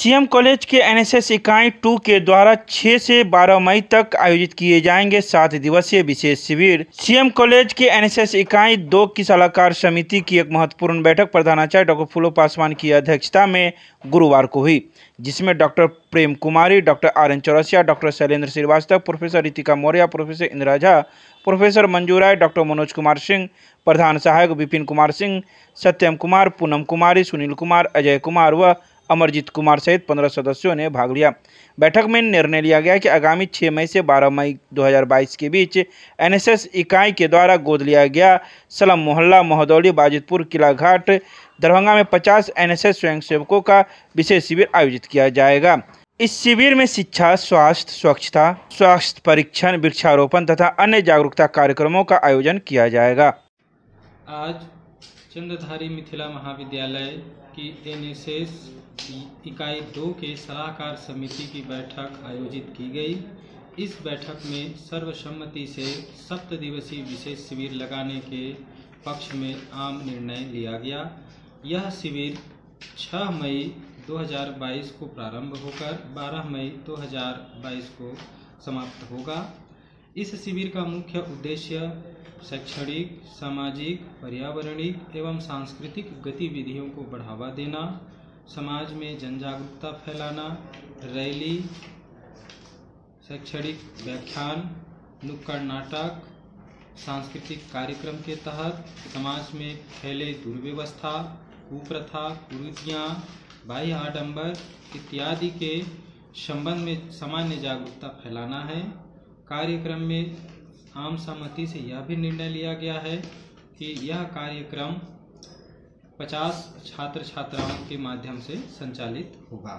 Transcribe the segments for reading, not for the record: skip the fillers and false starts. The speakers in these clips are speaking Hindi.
सीएम कॉलेज के एनएसएस इकाई 2 के द्वारा 6 से 12 मई तक आयोजित किए जाएंगे 7 दिवसीय विशेष शिविर। सीएम कॉलेज के एनएसएस इकाई 2 की सलाहकार समिति की एक महत्वपूर्ण बैठक प्रधानाचार्य डॉक्टर फूलो पासवान की अध्यक्षता में गुरुवार को हुई, जिसमें doctor Prem Kumari, doctor R N Chaurasia, doctor Shailendra Srivastava, professor Ritika Maurya, professor Indira Jha, professor Manju Rai, doctor Manoj Kumar Singh, प्रधान सहायक विपिन कुमार सिंह, सत्यम कुमार, पूनम कुमारी, सुनील कुमार, अजय कुमार व अमरजीत कुमार सहित 15 सदस्यों ने भाग लिया। बैठक में निर्णय लिया गया कि आगामी 6 मई से 12 मई 2022 के बीच एनएसएस इकाई के द्वारा गोद लिया गया सलम मोहल्ला, महोदौली, बाजितपुर, किला घाट, दरभंगा में 50 एनएसएस स्वयंसेवकों का विशेष शिविर आयोजित किया जाएगा। इस शिविर में शिक्षा, स्वास्थ्य, स्वच्छता, स्वास्थ्य परीक्षण, वृक्षारोपण तथा अन्य जागरूकता कार्यक्रमों का आयोजन किया जाएगा। आज चंद्रधारी मिथिला महाविद्यालय की एनएसएस इकाई 2 के सलाहकार समिति की बैठक आयोजित की गई। इस बैठक में सर्वसम्मति से 7 दिवसीय विशेष शिविर लगाने के पक्ष में आम निर्णय लिया गया। यह शिविर 6 मई 2022 को प्रारंभ होकर 12 मई 2022 को समाप्त होगा। इस शिविर का मुख्य उद्देश्य शैक्षणिक, सामाजिक, पर्यावरणिक एवं सांस्कृतिक गतिविधियों को बढ़ावा देना, समाज में जनजागरूकता फैलाना, रैली, शैक्षणिक व्याख्यान, नुक्कड़ नाटक, सांस्कृतिक कार्यक्रम के तहत समाज में फैले दुर्व्यवस्था, कुप्रथा, कुरीतियाँ, बाह्य आडंबर इत्यादि के संबंध में सामान्य जागरूकता फैलाना है। कार्यक्रम में आम सहमति से यह भी निर्णय लिया गया है कि यह कार्यक्रम 50 छात्र छात्राओं के माध्यम से संचालित होगा।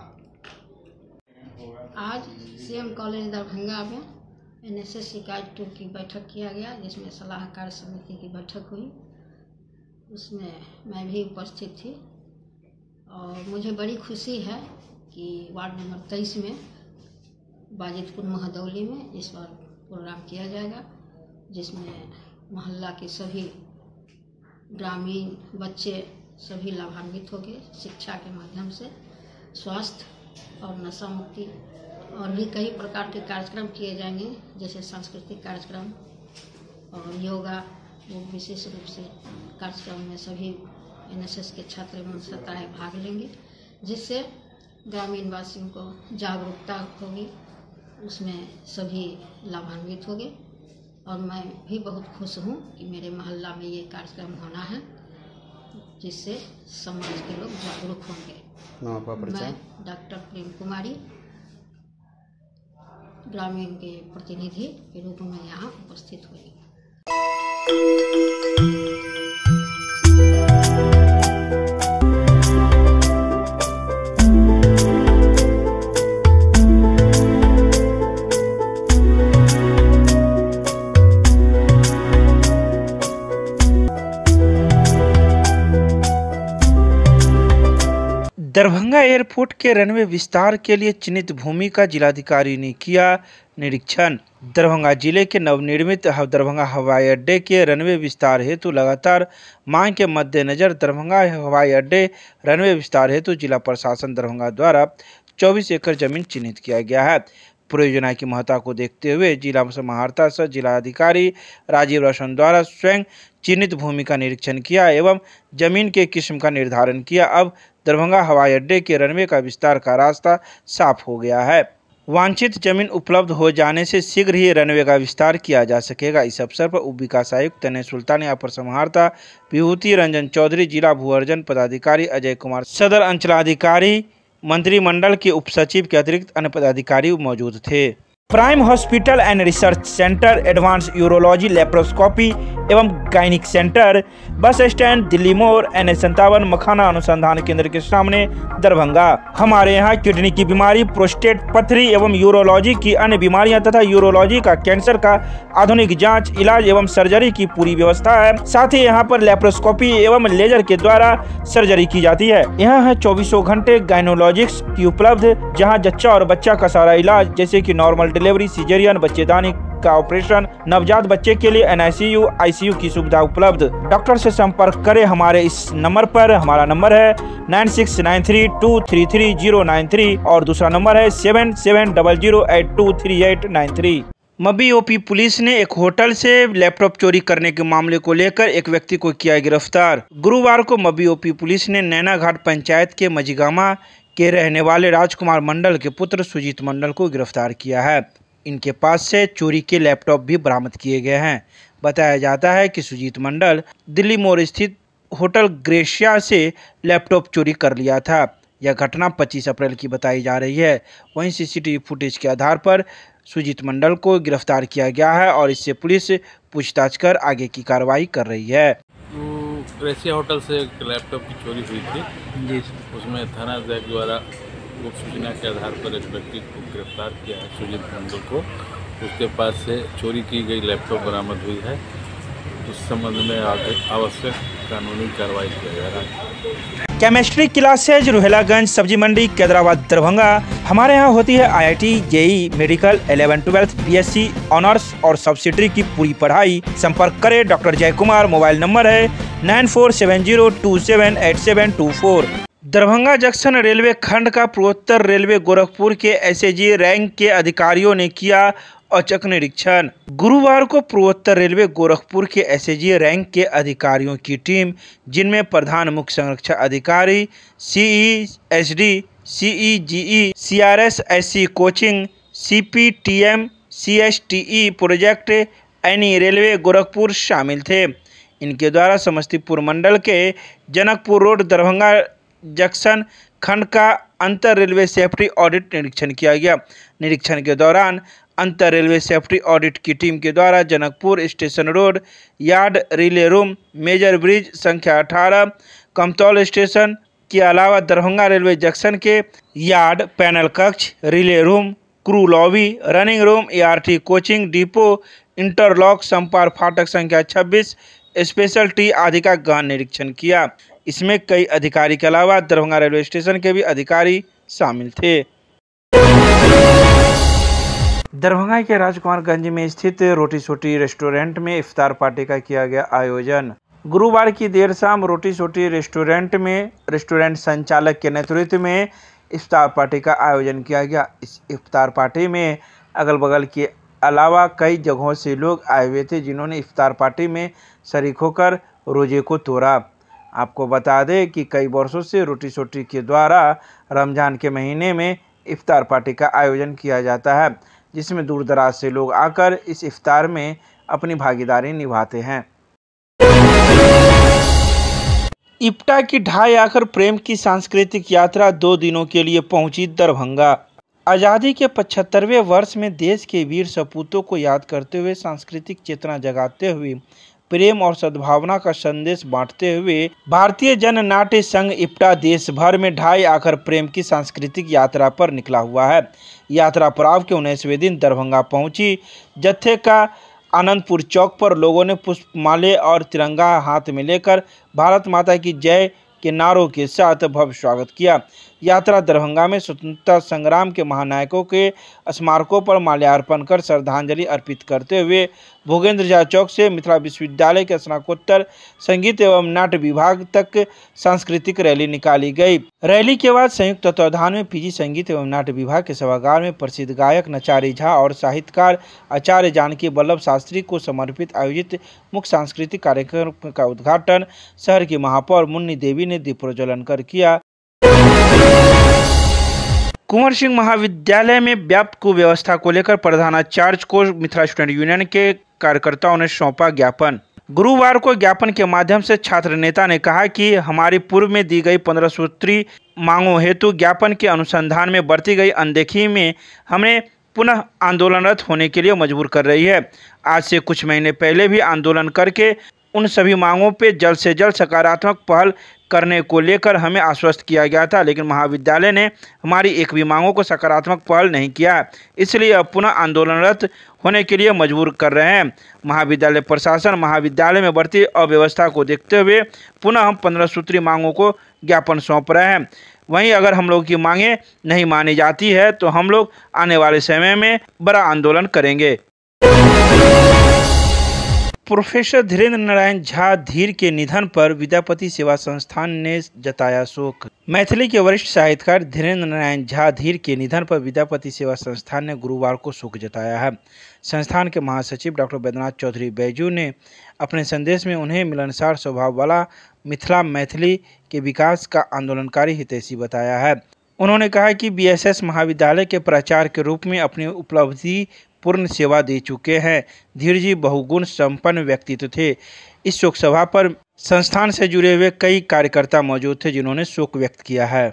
आज सीएम कॉलेज दरभंगा में एनएसएस इकाई 2 की बैठक किया गया, जिसमें सलाहकार समिति की बैठक हुई। उसमें मैं भी उपस्थित थी और मुझे बड़ी खुशी है कि वार्ड नंबर 23 में बाजितपुर महोदौली में इस बार प्रोग्राम किया जाएगा, जिसमें मोहल्ला के सभी ग्रामीण बच्चे सभी लाभान्वित होंगे। शिक्षा के माध्यम से स्वास्थ्य और नशा मुक्ति और भी कई प्रकार के कार्यक्रम किए जाएंगे, जैसे सांस्कृतिक कार्यक्रम और योगा। वो विशेष रूप से कार्यक्रम में सभी एनएसएस के छात्र एवं छात्राएं भाग लेंगे, जिससे ग्रामीण वासियों को जागरूकता होगी, उसमें सभी लाभान्वित होंगे। और मैं भी बहुत खुश हूँ कि मेरे मोहल्ला में ये कार्यक्रम होना है, जिससे समाज के लोग जागरूक होंगे। मैं डॉक्टर प्रेम कुमारी ग्रामीण के प्रतिनिधि के रूप में यहाँ उपस्थित हुई। दरभंगा एयरपोर्ट के रनवे विस्तार के लिए चिन्हित भूमि का जिलाधिकारी ने किया निरीक्षण। दरभंगा जिले के नवनिर्मित दरभंगा हवाई अड्डे के रनवे विस्तार हेतु लगातार मांग के मद्देनजर दरभंगा हवाई अड्डे रनवे विस्तार हेतु जिला प्रशासन दरभंगा द्वारा 24 एकड़ जमीन चिन्हित किया गया है। परियोजना की महत्ता को देखते हुए जिला समाहर्ता सह जिलाधिकारी राजीव रोशन द्वारा स्वयं चिन्हित भूमि का निरीक्षण किया एवं जमीन के किस्म का निर्धारण किया। अब दरभंगा हवाई अड्डे के रनवे का विस्तार का रास्ता साफ हो गया है। वांछित जमीन उपलब्ध हो जाने से शीघ्र ही रनवे का विस्तार किया जा सकेगा। इस अवसर पर उप विकास आयुक्त तनय सुल्तान, अपर समाहर्ता विभूति रंजन चौधरी, जिला भू अर्जन पदाधिकारी अजय कुमार, सदर अंचलाधिकारी, मंत्रिमंडल के उप सचिव के अतिरिक्त अन्य पदाधिकारी मौजूद थे। Prime hospital and research centre, advance urology, laparoscopy एवं गायनिक सेंटर, बस स्टैंड, दिल्ली मोड़, NH57 मखाना अनुसंधान केंद्र के सामने, दरभंगा। हमारे यहाँ किडनी की बीमारी, प्रोस्टेट, पथरी एवं यूरोलॉजी की अन्य बीमारियां तथा यूरोलॉजी का कैंसर का आधुनिक जांच, इलाज एवं सर्जरी की पूरी व्यवस्था है। साथ ही यहाँ पर लेप्रोस्कोपी एवं लेजर के द्वारा सर्जरी की जाती है। यहाँ है 24 घंटे गायनोलॉजिक्स की उपलब्ध, जहाँ जच्चा और बच्चा का सारा इलाज जैसे कि नॉर्मल डिलीवरी, सिजेरियन, बच्चेदानी, का ऑपरेशन। नवजात बच्चे के लिए NICU ICU की सुविधा उपलब्ध। डॉक्टर से संपर्क करें हमारे इस नंबर पर। हमारा नंबर है 9693233093 और दूसरा नंबर है 7700823893। मब्बी OP पुलिस ने एक होटल से लैपटॉप चोरी करने के मामले को लेकर एक व्यक्ति को किया गिरफ्तार। गुरुवार को मब्बी OP पुलिस ने नैनाघाट पंचायत के मझिगामा के रहने वाले राजकुमार मंडल के पुत्र सुजीत मंडल को गिरफ्तार किया है। इनके पास से चोरी के लैपटॉप भी बरामद किए गए हैं। बताया जाता है कि सुजीत मंडल दिल्ली मोड़ स्थित होटल ग्रेशिया से लैपटॉप चोरी कर लिया था। यह घटना 25 अप्रैल की बताई जा रही है। वहीं CCTV फुटेज के आधार पर सुजीत मंडल को गिरफ्तार किया गया है और इससे पुलिस पूछताछ कर आगे की कार्रवाई कर रही है। ग्रेशिया होटल से एक लैपटॉप की चोरी हुई थी जी। उसमें थाना अध्यक्ष द्वारा गुप्त सूचना के आधार पर एक व्यक्ति को गिरफ्तार किया है, सुजीत मंडल को। उसके पास से चोरी की गई लैपटॉप बरामद हुई है। उस संबंध में आवश्यक कानूनी कार्रवाई किया जा रहा है। केमिस्ट्री क्लासेज रोहेलागंज सब्जी मंडी कैदराबाद दरभंगा। हमारे यहाँ होती है IIT JEE medical 11-12 BSc honours और सब्सिडरी की पूरी पढ़ाई। संपर्क करें डॉक्टर जयकुमार। मोबाइल नंबर है 9470278724। दरभंगा जंक्शन रेलवे खंड का पूर्वोत्तर रेलवे गोरखपुर के SAG रैंक के अधिकारियों ने किया औचक निरीक्षण। गुरुवार को पूर्वोत्तर रेलवे गोरखपुर के SAG रैंक के अधिकारियों की टीम, जिनमें प्रधान मुख्य संरक्षक अधिकारी, CESD, CEGE, CRS SC coaching, CPTM, CSTE project any railway Gorakhpur शामिल थे। इनके द्वारा समस्तीपुर मंडल के जनकपुर रोड दरभंगा जंक्शन खंड का अंतर रेलवे सेफ्टी ऑडिट निरीक्षण किया गया। निरीक्षण के दौरान अंतर रेलवे सेफ्टी ऑडिट की टीम के द्वारा Janakpur station road, yard, relay room, major bridge संख्या 18, कमतौल स्टेशन के अलावा दरभंगा रेलवे जंक्शन के यार्ड, पैनल कक्ष, relay room, crew lobby, running room, ART coaching depot, interlock, संपार फाटक संख्या 26, स्पेशल टी आदि का गहन निरीक्षण किया। इसमें कई अधिकारी के अलावा दरभंगा रेलवे स्टेशन के भी अधिकारी शामिल थे। दरभंगा के राजकुमारगंज में स्थित रोटी सोटी रेस्टोरेंट में इफ्तार पार्टी का किया गया आयोजन। गुरुवार की देर शाम रोटी सोटी रेस्टोरेंट में रेस्टोरेंट संचालक के नेतृत्व में इफ्तार पार्टी का आयोजन किया गया। इस इफ्तार पार्टी में अगल बगल के अलावा कई जगहों से लोग आए हुए थे, जिन्होंने इफ्तार पार्टी में शरीक होकर रोजे को तोड़ा। आपको बता दें कि कई वर्षों से रोटी सोटी के द्वारा रमज़ान के महीने में इफ्तार पार्टी का आयोजन किया जाता है, जिसमें दूर दराज से लोग आकर इस इफ्तार में अपनी भागीदारी निभाते हैं। इप्टा की ढाई आखिर प्रेम की सांस्कृतिक यात्रा 2 दिनों के लिए पहुंची दरभंगा। आज़ादी के 75वें वर्ष में देश के वीर सपूतों को याद करते हुए सांस्कृतिक चेतना जगाते हुए प्रेम और सद्भावना का संदेश बांटते हुए भारतीय जन नाट्य संघ इप्टा देश भर में ढाई आखिर प्रेम की सांस्कृतिक यात्रा पर निकला हुआ है। यात्रा पड़ाव के 19वें दिन दरभंगा पहुंची। जत्थे का आनंदपुर चौक पर लोगों ने पुष्पमाले और तिरंगा हाथ में लेकर भारत माता की जय के नारों के साथ भव्य स्वागत किया। यात्रा दरभंगा में स्वतंत्रता संग्राम के महानायकों के स्मारकों पर माल्यार्पण कर श्रद्धांजलि अर्पित करते हुए भोगेंद्र झा चौक से मिथिला विश्वविद्यालय के स्नातकोत्तर संगीत एवं नाट्य विभाग तक सांस्कृतिक रैली निकाली गई। रैली के बाद संयुक्त तत्वावधान में PG संगीत एवं नाट्य विभाग के सभागार में प्रसिद्ध गायक नचारी झा और साहित्यकार आचार्य जानकी वल्लभ शास्त्री को समर्पित आयोजित मुख्य सांस्कृतिक कार्यक्रम का उद्घाटन शहर की महापौर मुन्नी देवी ने दीप प्रज्वलन कर किया। कुंवर सिंह महाविद्यालय में व्याप्त कुव्यवस्था को लेकर प्रधानाचार्य को मिथिला स्टूडेंट यूनियन के कार्यकर्ताओं ने सौंपा ज्ञापन। गुरुवार को ज्ञापन के माध्यम से छात्र नेता ने कहा कि हमारी पूर्व में दी गई 15 सूत्री मांगों हेतु ज्ञापन के अनुसंधान में बरती गई अनदेखी में हमें पुनः आंदोलनरत होने के लिए मजबूर कर रही है। आज से कुछ महीने पहले भी आंदोलन करके उन सभी मांगों पे जल्द से जल्द सकारात्मक पहल करने को लेकर हमें आश्वस्त किया गया था, लेकिन महाविद्यालय ने हमारी एक भी मांगों को सकारात्मक पहल नहीं किया। इसलिए अब पुनः आंदोलनरत होने के लिए मजबूर कर रहे हैं। महाविद्यालय प्रशासन महाविद्यालय में बढ़ती अव्यवस्था को देखते हुए पुनः हम 15 सूत्री मांगों को ज्ञापन सौंप रहे हैं। वहीं अगर हम लोग की मांगें नहीं मानी जाती है तो हम लोग आने वाले समय में बड़ा आंदोलन करेंगे। प्रोफेसर धीरेन्द्र नारायण झा धीर के निधन पर विद्यापति सेवा संस्थान ने जताया शोक। मैथिली के वरिष्ठ साहित्यकार धीरेन्द्र नारायण झा धीर के निधन पर विद्यापति सेवा संस्थान ने गुरुवार को शोक जताया है। संस्थान के महासचिव डॉक्टर वैद्यनाथ चौधरी बैजू ने अपने संदेश में उन्हें मिलनसार स्वभाव वाला मिथिला मैथिली के विकास का आंदोलनकारी हितैषी बताया है। उन्होंने कहा कि बीएसएस महाविद्यालय के प्राचार्य के रूप में अपनी उपलब्धि पूर्ण सेवा दे चुके हैं। धीर जी बहुगुण संपन्न व्यक्तित्व थे। इस शोक सभा पर संस्थान से जुड़े हुए कई कार्यकर्ता मौजूद थे जिन्होंने शोक व्यक्त किया है।